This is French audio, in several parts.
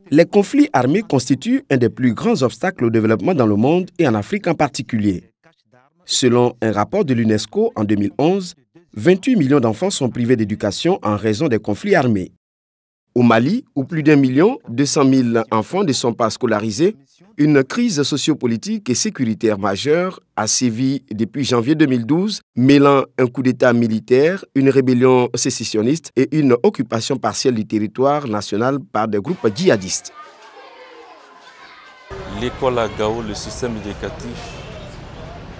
Les conflits armés constituent un des plus grands obstacles au développement dans le monde et en Afrique en particulier. Selon un rapport de l'UNESCO en 2011, 28 millions d'enfants sont privés d'éducation en raison des conflits armés. Au Mali, où plus d'1,2 million enfants ne sont pas scolarisés, une crise sociopolitique et sécuritaire majeure a sévi depuis janvier 2012, mêlant un coup d'État militaire, une rébellion sécessionniste et une occupation partielle du territoire national par des groupes djihadistes. L'école à Gao, le système éducatif,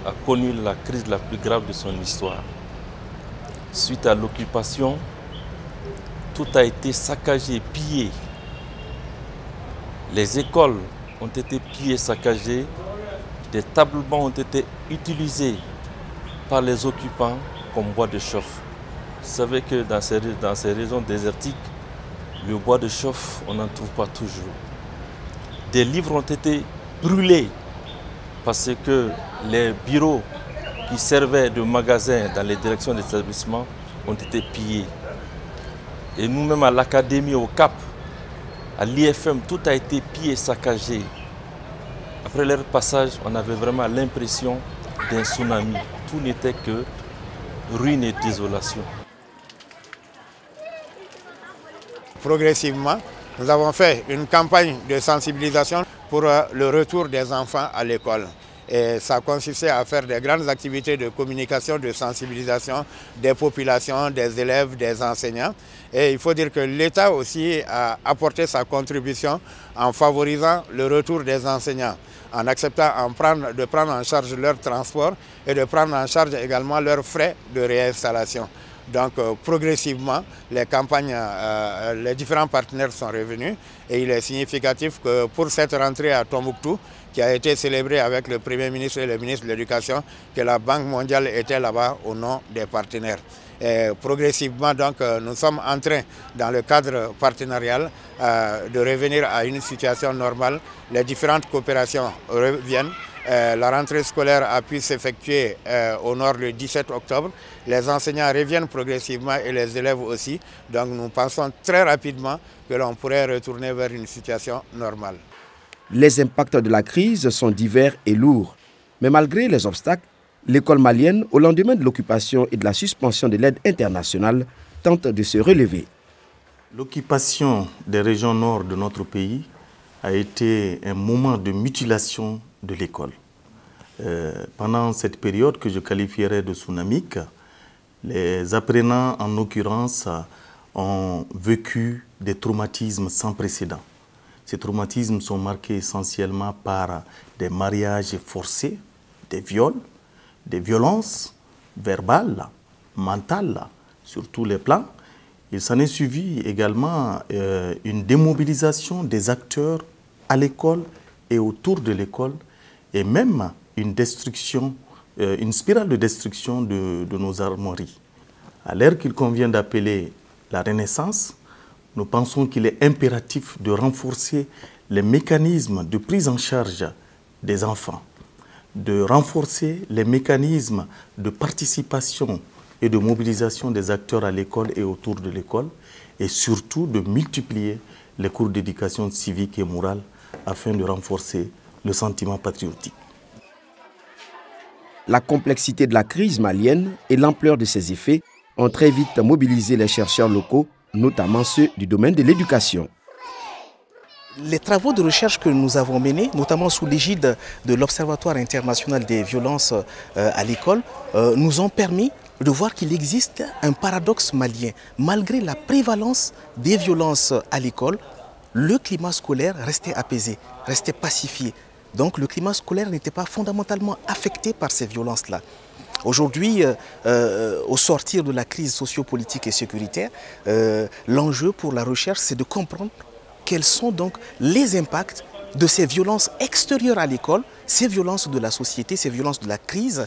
a connu la crise la plus grave de son histoire. Suite à l'occupation, tout a été saccagé, pillé. Les écoles ont été pillées, saccagées. Des tableaux ont été utilisés par les occupants comme bois de chauffe. Vous savez que dans ces régions désertiques, le bois de chauffe, on n'en trouve pas toujours. Des livres ont été brûlés parce que les bureaux qui servaient de magasins dans les directions des établissements ont été pillés. Et nous-mêmes à l'académie, au CAP, à l'IFM, tout a été pillé et saccagé. Après leur passage, on avait vraiment l'impression d'un tsunami. Tout n'était que ruine et désolation. Progressivement, nous avons fait une campagne de sensibilisation pour le retour des enfants à l'école. Et ça consistait à faire des grandes activités de communication, de sensibilisation des populations, des élèves, des enseignants. Et il faut dire que l'État aussi a apporté sa contribution en favorisant le retour des enseignants, en acceptant de prendre en charge leur transport et de prendre en charge également leurs frais de réinstallation. Donc progressivement, les campagnes, les différents partenaires sont revenus et il est significatif que pour cette rentrée à Tombouctou, qui a été célébrée avec le Premier ministre et le ministre de l'Éducation, que la Banque mondiale était là-bas au nom des partenaires. Et progressivement, donc, nous sommes en train, dans le cadre partenarial, de revenir à une situation normale. Les différentes coopérations reviennent. La rentrée scolaire a pu s'effectuer au nord le 17 octobre. Les enseignants reviennent progressivement et les élèves aussi. Donc nous pensons très rapidement que l'on pourrait retourner vers une situation normale. Les impacts de la crise sont divers et lourds. Mais malgré les obstacles, l'école malienne, au lendemain de l'occupation et de la suspension de l'aide internationale, tente de se relever. L'occupation des régions nord de notre pays a été un moment de mutilation de l'école. Pendant cette période que je qualifierais de tsunamique, les apprenants, en l'occurrence, ont vécu des traumatismes sans précédent. Ces traumatismes sont marqués essentiellement par des mariages forcés, des viols, des violences verbales, mentales, sur tous les plans. Il s'en est suivi également une démobilisation des acteurs à l'école et autour de l'école, et même une destruction, une spirale de destruction de nos armoiries. À l'ère qu'il convient d'appeler la Renaissance, nous pensons qu'il est impératif de renforcer les mécanismes de prise en charge des enfants, de renforcer les mécanismes de participation et de mobilisation des acteurs à l'école et autour de l'école, et surtout de multiplier les cours d'éducation civique et morale afin de renforcer le sentiment patriotique. La complexité de la crise malienne et l'ampleur de ses effets ont très vite mobilisé les chercheurs locaux, notamment ceux du domaine de l'éducation. Les travaux de recherche que nous avons menés, notamment sous l'égide de l'Observatoire international des violences à l'école, nous ont permis de voir qu'il existe un paradoxe malien. Malgré la prévalence des violences à l'école, le climat scolaire restait apaisé, restait pacifié. Donc le climat scolaire n'était pas fondamentalement affecté par ces violences-là. Aujourd'hui, au sortir de la crise sociopolitique et sécuritaire, l'enjeu pour la recherche, c'est de comprendre quels sont donc les impacts de ces violences extérieures à l'école, ces violences de la société, ces violences de la crise.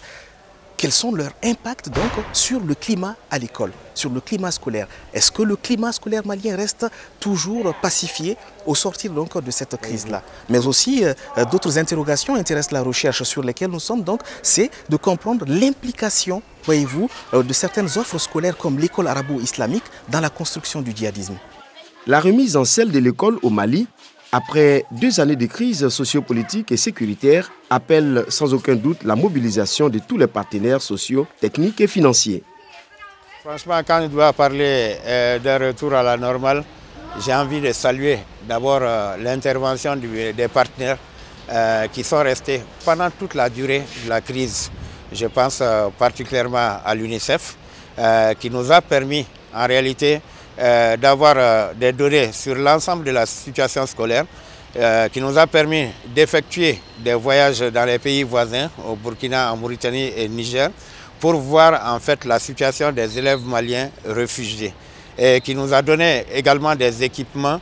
Quels sont leurs impacts donc sur le climat à l'école, sur le climat scolaire? Est-ce que le climat scolaire malien reste toujours pacifié au sortir donc de cette crise-là? Mais aussi, d'autres interrogations intéressent la recherche sur lesquelles nous sommes donc, c'est de comprendre l'implication, voyez-vous, de certaines offres scolaires comme l'école arabo-islamique dans la construction du djihadisme. La remise en selle de l'école au Mali Après 2 années de crise sociopolitique et sécuritaire, appelle sans aucun doute la mobilisation de tous les partenaires sociaux, techniques et financiers. Franchement, quand je dois parler d'un retour à la normale, j'ai envie de saluer d'abord l'intervention des partenaires qui sont restés pendant toute la durée de la crise. Je pense particulièrement à l'UNICEF qui nous a permis en réalité d'avoir des données sur l'ensemble de la situation scolaire, qui nous a permis d'effectuer des voyages dans les pays voisins, au Burkina, en Mauritanie et Niger, pour voir en fait la situation des élèves maliens réfugiés. Et qui nous a donné également des équipements,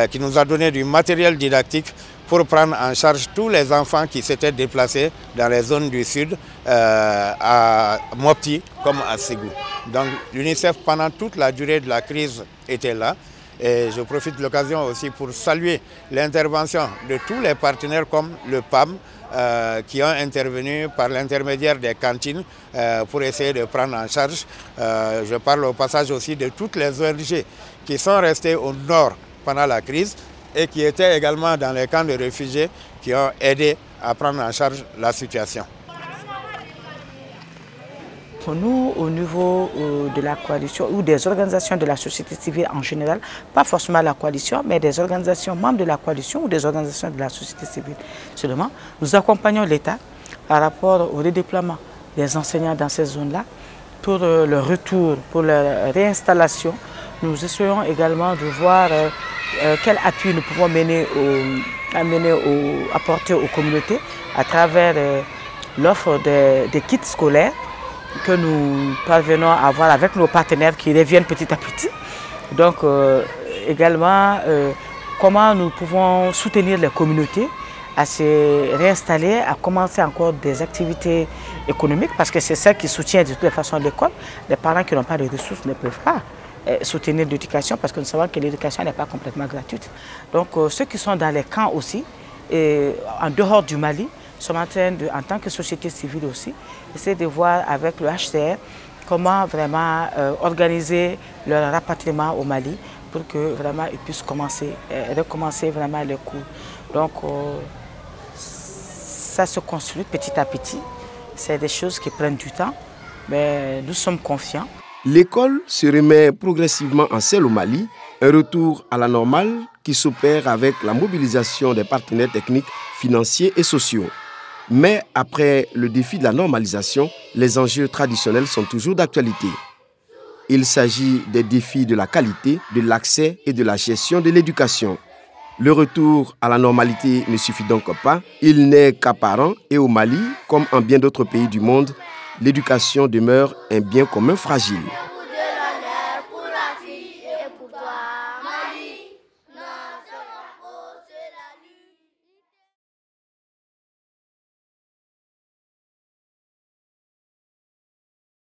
qui nous a donné du matériel didactique pour prendre en charge tous les enfants qui s'étaient déplacés dans les zones du sud, à Mopti comme à Ségou. Donc l'UNICEF pendant toute la durée de la crise était là. Et je profite de l'occasion aussi pour saluer l'intervention de tous les partenaires comme le PAM, qui ont intervenu par l'intermédiaire des cantines pour essayer de prendre en charge. Je parle au passage aussi de toutes les ONG qui sont restées au nord pendant la crise et qui étaient également dans les camps de réfugiés qui ont aidé à prendre en charge la situation. Pour nous, au niveau de la coalition ou des organisations de la société civile en général, pas forcément la coalition, mais des organisations membres de la coalition ou des organisations de la société civile seulement, nous accompagnons l'État par rapport au redéploiement des enseignants dans ces zones-là, pour le retour, pour la réinstallation. Nous essayons également de voir quel appui nous pouvons apporter aux communautés à travers l'offre des kits scolaires que nous parvenons à avoir avec nos partenaires qui reviennent petit à petit. Donc également comment nous pouvons soutenir les communautés à se réinstaller, à commencer encore des activités économiques parce que c'est ça qui soutient de toutes les façons l'école. Les parents qui n'ont pas de ressources ne peuvent pas soutenir l'éducation parce que nous savons que l'éducation n'est pas complètement gratuite. Donc ceux qui sont dans les camps aussi, en dehors du Mali, sommes en train de, en tant que société civile aussi, essayer de voir avec le HCR comment vraiment organiser leur rapatriement au Mali pour que vraiment ils puissent recommencer vraiment les cours. Donc ça se construit petit à petit. C'est des choses qui prennent du temps, mais nous sommes confiants. L'école se remet progressivement en selle au Mali, un retour à la normale qui s'opère avec la mobilisation des partenaires techniques, financiers et sociaux. Mais après le défi de la normalisation, les enjeux traditionnels sont toujours d'actualité. Il s'agit des défis de la qualité, de l'accès et de la gestion de l'éducation. Le retour à la normalité ne suffit donc pas. Il n'est qu'apparent et au Mali, comme en bien d'autres pays du monde, l'éducation demeure un bien commun fragile.